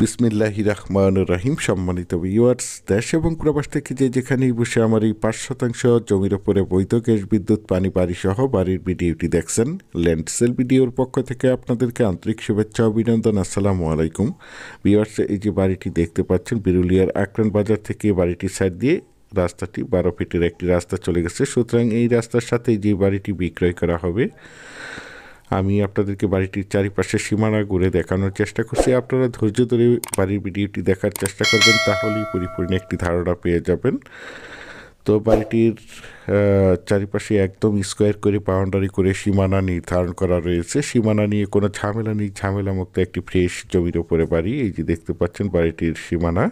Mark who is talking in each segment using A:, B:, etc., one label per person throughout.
A: বিসমিল্লাহির রহমানির রহিম। সম্মানিত ভিউয়ার্স, দেশ এবং প্রবাস থেকে যে যেখানেই বসে আমার এই ৫% জমির ওপরে বৈধ গ্যাস বিদ্যুৎ পানি বাড়ি সহ বাড়ির ভিডিওটি দেখছেন, ল্যান্ডসেল ভিডিওর পক্ষ থেকে আপনাদেরকে আন্তরিক শুভেচ্ছা অভিনন্দন। আসসালামু আলাইকুম ভিউয়ার্স। এই যে বাড়িটি দেখতে পাচ্ছেন, বিরুলিয়ার আকরান বাজার থেকে বাড়িটির সাইড দিয়ে রাস্তাটি 12 ফিটের একটি রাস্তা চলে গেছে। সুতরাং এই রাস্তার সাথে যে বাড়িটি বিক্রয় করা হবে, আমি আপনাদেরকে বাড়িটির চারিপাশে সীমানা ঘুরে দেখানোর চেষ্টা করছি। আপনারা ধৈর্য ধরে বাড়ির ভিডিওটি দেখার চেষ্টা করবেন, তাহলেই পরিপূর্ণ একটি ধারণা পেয়ে যাবেন। তো বাড়িটির চারিপাশে একদম স্কোয়ার করে বাউন্ডারি করে সীমানা নির্ধারণ করা রয়েছে। সীমানা নিয়ে কোনো ঝামেলা নেই, ঝামেলামুক্ত একটি ফ্রেশ জমির ওপরে বাড়ি। এই যে দেখতে পাচ্ছেন বাড়িটির সীমানা,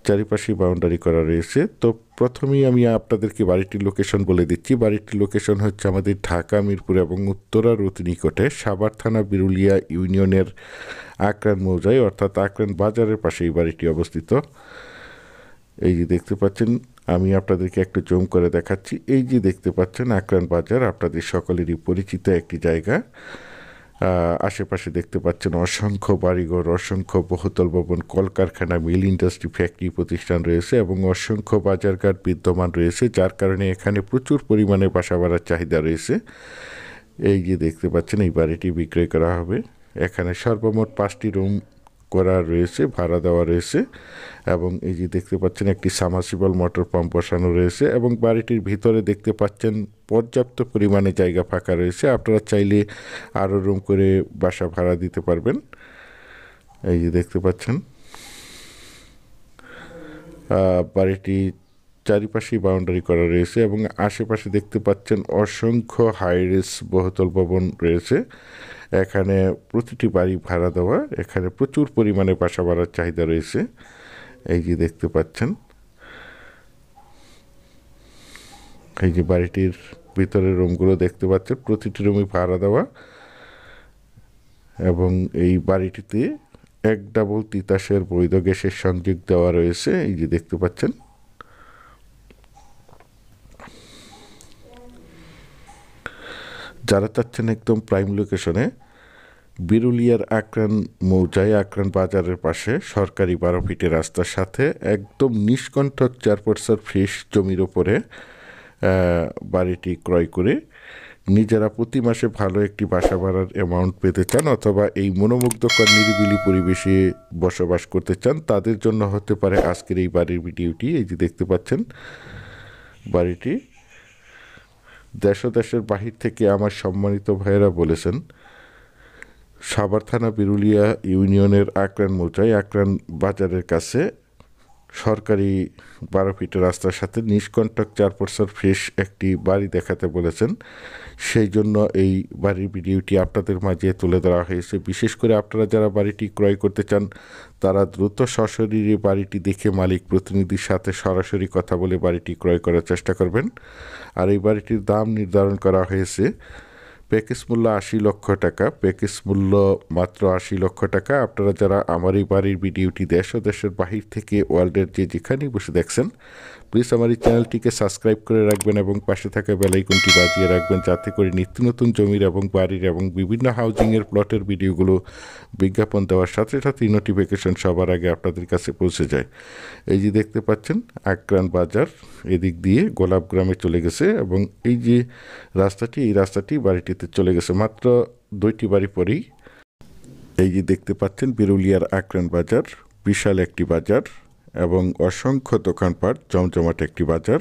A: চারিপাশে বাউন্ডারি করা রয়েছে। তো প্রথমেই আমি আপনাদেরকে বাড়িটির লোকেশন বলে দিচ্ছি। বাড়িটির লোকেশন হচ্ছে আমাদের ঢাকা মিরপুর এবং উত্তরা রোড নিকটে, সাভার থানা, বিরুলিয়া ইউনিয়নের আকরান মৌজায়, অর্থাৎ আকরান বাজারের পাশে এই বাড়িটি অবস্থিত। এই যে দেখতে পাচ্ছেন, আমি আপনাদেরকে একটু জুম করে দেখাচ্ছি। এই যে দেখতে পাচ্ছেন আকরান বাজার আপনাদের সকলেরই পরিচিত একটি জায়গা। আশেপাশে দেখতে পাচ্ছেন অসংখ্য বাড়িঘর, অসংখ্য বহুতল ভবন, কলকারখানা, মিল, ইন্ডাস্ট্রি, ফ্যাক্টরি প্রতিষ্ঠান রয়েছে এবং অসংখ্য বাজারঘাট বিদ্যমান রয়েছে, যার কারণে এখানে প্রচুর পরিমাণে বাসা বাড়ার চাহিদা রয়েছে। এই যে দেখতে পাচ্ছেন এই বাড়িটি বিক্রয় করা হবে। এখানে সর্বমোট 5টি রুম করা রয়েছে, ভাড়া দেওয়া রয়েছে এবং এই যে দেখতে পাচ্ছেন একটি সাবমার্সিবল মোটর পাম্প বসানো রয়েছে এবং বাড়িটির ভিতরে দেখতে পাচ্ছেন পর্যাপ্ত পরিমাণে জায়গা ফাঁকা রয়েছে। আপনারা চাইলে আরও রুম করে বাসা ভাড়া দিতে পারবেন। এই যে দেখতে পাচ্ছেন বাড়িটি চারিপাশেই বাউন্ডারি করা রয়েছে এবং আশেপাশে দেখতে পাচ্ছেন অসংখ্য হাইরেস বহুতল ভবন রয়েছে। এখানে প্রতিটি বাড়ি ভাড়া দেওয়া, এখানে প্রচুর পরিমাণে বাসা বাড়ার চাহিদা রয়েছে। এই যে দেখতে পাচ্ছেন, এই যে বাড়িটির ভিতরের রুমগুলো দেখতে পাচ্ছেন, প্রতিটি রুমই ভাড়া দেওয়া এবং এই বাড়িটিতে 1 ডাবল তিতাসের বৈধ গ্যাসের সংযোগ দেওয়া রয়েছে। এই যে দেখতে পাচ্ছেন, যারা চাচ্ছেন একদম প্রাইম লোকেশনে, বিরুলিয়ার আকরান মৌজায় আকরান বাজারের পাশে সরকারি 12 ফিটের রাস্তার সাথে একদম নিষ্কণ্ঠক 4% ফ্রেশ জমির ওপরে বাড়িটি ক্রয় করে নিজেরা প্রতি মাসে ভালো একটি বাসা ভাড়ার অ্যামাউন্ট পেতে চান অথবা এই মনোমুগ্ধকর নিরিবিলি পরিবেশে বসবাস করতে চান, তাদের জন্য হতে পারে আজকের এই বাড়ির ভিডিওটি। এই যে দেখতে পাচ্ছেন বাড়িটি। দেশ ও দেশের বাহির থেকে আমার সম্মানিত ভাইয়েরা বলেছেন, সাভার থানা, বিরুলিয়া ইউনিয়নের আকরান মৌজায় আকরান বাজারের কাছে সরকারি 12 ফিটের রাস্তার সাথে নিষ্কণ্টক 4% ফ্রেশ একটি বাড়ি দেখাতে বলেছেন। সেই জন্য এই বাড়ির ভিডিওটি আপনাদের মাঝে তুলে ধরা হয়েছে। বিশেষ করে আপনারা যারা বাড়িটি ক্রয় করতে চান, তারা দ্রুত সশরীরে বাড়িটি দেখে মালিক প্রতিনিধির সাথে সরাসরি কথা বলে বাড়িটি ক্রয় করার চেষ্টা করবেন। আর এই বাড়িটির দাম নির্ধারণ করা হয়েছে, প্যাকেজ মূল্য 80 লক্ষ টাকা, প্যাকেজ মূল্য মাত্র 80 লক্ষ টাকা। আপনারা যারা আমার এই বাড়ির ভিডিওটি দেশ ও দেশের বাহির থেকে ওয়ার্ল্ডের যে যেখানেই বসে দেখছেন, প্লিজ আমার এই চ্যানেলটিকে সাবস্ক্রাইব করে রাখবেন এবং পাশে থাকা বেল আইকনটি বাজিয়ে রাখবেন, যাতে করে নিত্য নতুন জমির এবং বাড়ির এবং বিভিন্ন হাউজিংয়ের প্লটের ভিডিওগুলো বিজ্ঞাপন দেওয়ার সাথে সাথেই নোটিফিকেশন সবার আগে আপনাদের কাছে পৌঁছে যায়। এই যে দেখতে পাচ্ছেন আকরান বাজার এদিক দিয়ে গোলাপ গ্রামে চলে গেছে এবং এই যে রাস্তাটি, এই রাস্তাটি বাড়িটিতে চলে গেছে মাত্র 2টি বাড়ি পরেই। এই যে দেখতে পাচ্ছেন বিরুলিয়ার আকরান বাজার বিশাল একটি বাজার এবং অসংখ্য দোকানপাট, জমজমাট একটি বাজার।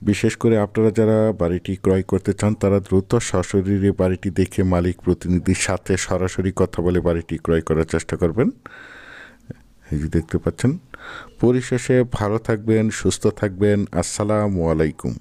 A: বিশেষ করে আপনারা যারা বাড়িটি ক্রয় করতে চান, তারা দ্রুত সশরীরে বাড়িটি দেখে মালিক প্রতিনিধির সাথে সরাসরি কথা বলে বাড়িটি ক্রয় করার চেষ্টা করবেন। এই যে দেখতে পাচ্ছেন। পরিশেষে ভালো থাকবেন, সুস্থ থাকবেন। আসসালামু আলাইকুম।